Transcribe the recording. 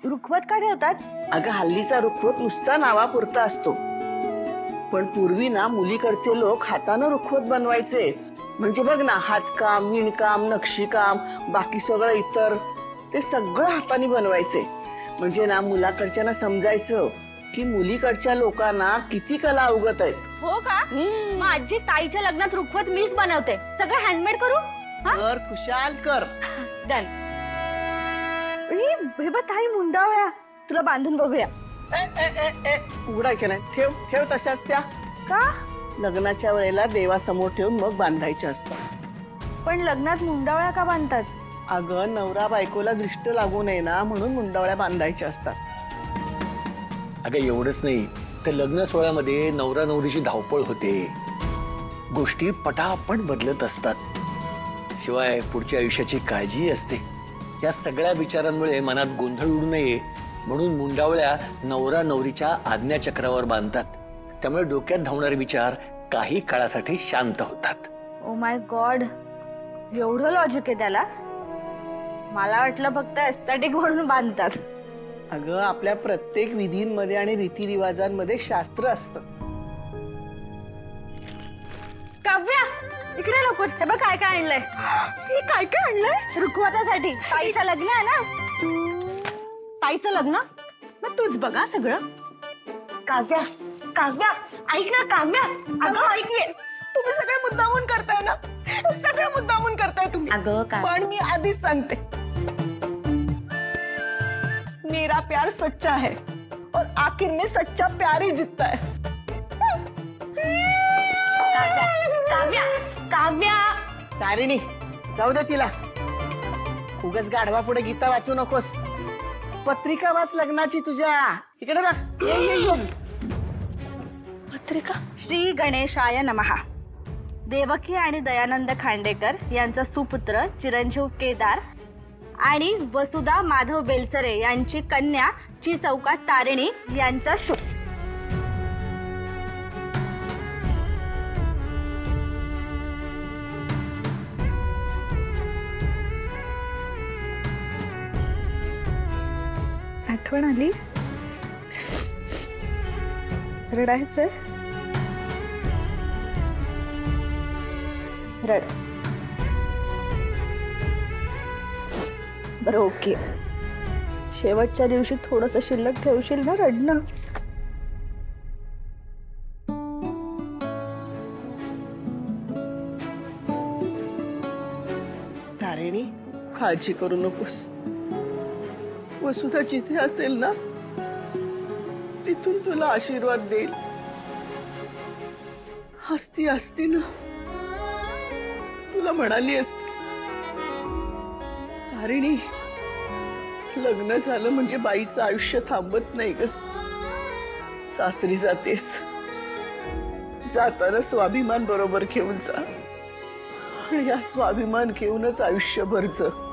रुखवत का ठेवतात? अगं हल्लीचा रुखवत नुसता नावापुरता असतो, पण पूर्वी ना मुलीकडचे लोक हातानं रुखवत बनवायचे. म्हणजे बघ ना, हातकाम, विणकाम, नक्षीकाम, बाकी सगळं इतर ते सगळं हाताने बनवायचे. म्हणजे ना मुलाकडच्या समजायचं की मुलीकडच्या लोकांना किती कला अवगत आहेत. हो का? मग आजी ताईच्या लग्नात रुखवत मीच बनवते. सगळं हँडमेड करू? कर खुशाल कर. डन. हे बघ ताई मुंडावळ्या, तुला बांधून बघूया. उघडायच्या नाही, ठेव ठेव तशाच त्या. का? लग्नाच्या वेळेला देवासमोर ठेवून मग बांधायच्या असतात. पण लग्नात मुंडावळ्या का बांधतात? अगं नवरा बायकोला दृष्ट लागू नये ना म्हणून मुंडावळ्या बांधायच्या असतात. अगं एवढंच नाही तर लग्न सोहळ्यामध्ये नवरा नवरीची धावपळ होते, गोष्टी पटापट बदलत असतात, शिवाय पुढच्या आयुष्याची काळजी असते. या सगळ्या विचारांमुळे मनात गोंधळ उडू नये म्हणून मुंडावळ्या नवरा नवरीच्या आज्ञाचक्रावर बांधतात. त्यामुळे डोक्यात धावणारे विचार काही काळासाठी शांत होतात. ओ माय गॉड, एवढं लॉजिक आहे त्याला? मला वाटलं फक्त एस्थेटिक म्हणून बांधतात. अगं आपल्या प्रत्येक विधींमध्ये आणि रीतिरिवाजांमध्ये शास्त्र असतं. काव्या, इकडे लवकर. हे बघ काय काय आणलंय. हे काय काय आणलंय? रुखवतासाठी. ताईचं लग्न आहे ना. ताईचं लग्न? मग तूच बघा सगळं. काव्या, काव्या, ऐक ना काव्या. अगं ऐकये. तुम्ही सगळे मुद्दामून करताय ना, सगळे मुद्दामून करताय तुम्ही. अगं पण मी आधीच सांगते, मेरा प्यार सच्चा है और आखिर में सच्चा प्यार ही जीतता है. काव्या, काव्या. तारिणी जाऊ दे तिला. उगाच गाढवा पुढे गीता वाचू नकोस. पत्रिका वाच लग्नाची तुझ्या. इकडे बघ. ये ये ये. पत्रिका. श्री गणेशाय नमः. देवकी आणि दयानंद खांडेकर यांचा सुपुत्र चिरंजीव केदार आणि वसुधा माधव बेलसरे यांची कन्या ची चौकात तारिणी यांचा शुभ. आठवण आली? रडायचं? रड. बरं ओके. शेवटच्या दिवशी थोडस शिल्लक ठेवशील ना रडणं? तारिणी काळजी करू नकोस. वसुधा जिथे असेल ना तिथून तुला आशीर्वाद देईल. हसती असती ना तुला म्हणाली असती, तारिणी लग्न झालं म्हणजे बाईचं आयुष्य थांबत नाही ग. सासरी जातेस, जाताना स्वाभिमान बरोबर घेऊन जा आणि या स्वाभिमान घेऊनच आयुष्यभर जग.